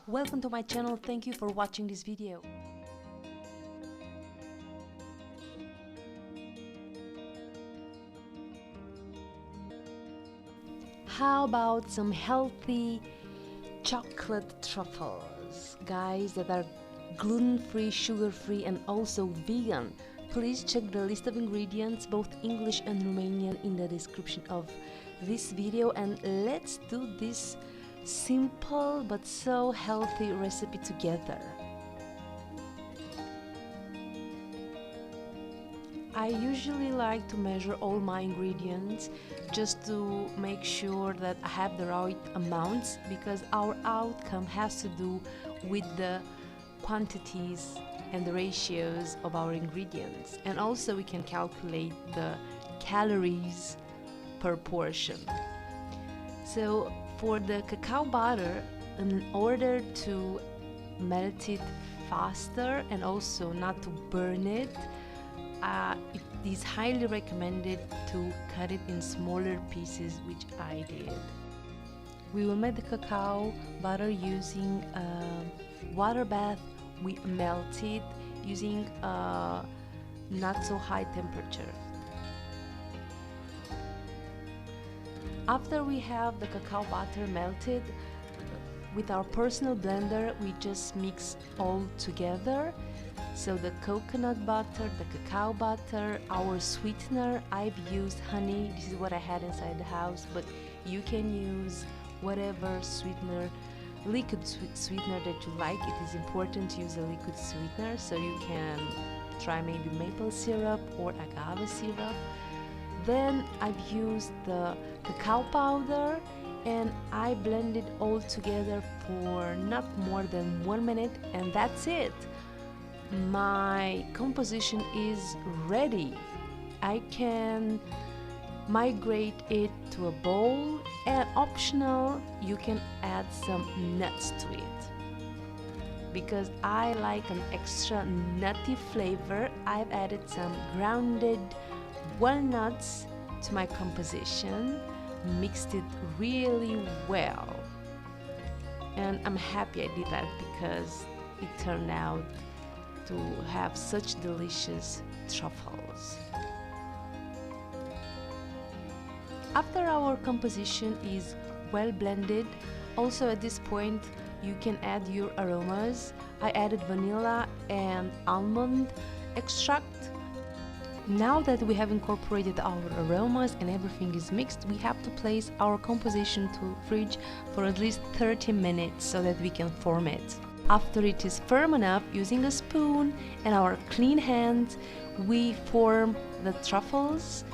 Welcome to my channel. Thank you for watching this video. How about some healthy chocolate truffles, guys, that are gluten-free, sugar-free, and also vegan? Please check the list of ingredients, both English and Romanian, in the description of this video, and let's do this simple but so healthy recipe together. I usually like to measure all my ingredients just to make sure that I have the right amounts, because our outcome has to do with the quantities and the ratios of our ingredients, and also we can calculate the calories per portion. So for the cacao butter, in order to melt it faster and also not to burn it, it is highly recommended to cut it in smaller pieces, which I did. We will make the cacao butter using a water bath. We melt it using a not so high temperature. After we have the cacao butter melted, with our personal blender we just mix all together. So the coconut butter, the cacao butter, our sweetener, I've used honey. This is what I had inside the house, but you can use whatever sweetener, liquid sweetener that you like. It is important to use a liquid sweetener, so you can try maybe maple syrup or agave syrup. Then I've used the cacao powder and I blend it all together for not more than 1 minute, and that's it. My composition is ready. I can migrate it to a bowl, and optional, you can add some nuts to it. Because I like an extra nutty flavor, I've added some grounded walnuts to my composition, mixed it really well, and I'm happy I did that because it turned out to have such delicious truffles. After our composition is well blended, also at this point you can add your aromas. I added vanilla and almond extract. Now that we have incorporated our aromas and everything is mixed, we have to place our composition to fridge for at least 30 minutes so that we can form it. After it is firm enough, using a spoon and our clean hands, we form the truffles,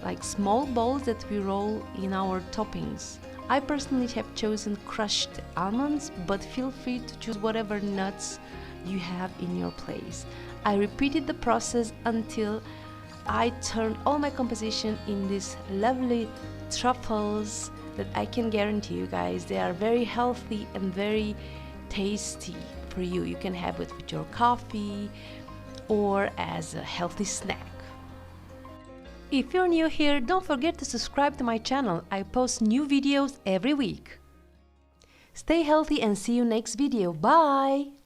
like small balls that we roll in our toppings. I personally have chosen crushed almonds, but feel free to choose whatever nuts you have in your place. I repeated the process until I turned all my composition in these lovely truffles that I can guarantee you guys, they are very healthy and very tasty for you. You can have it with your coffee or as a healthy snack. If you're new here, don't forget to subscribe to my channel. I post new videos every week. Stay healthy and see you next video. Bye!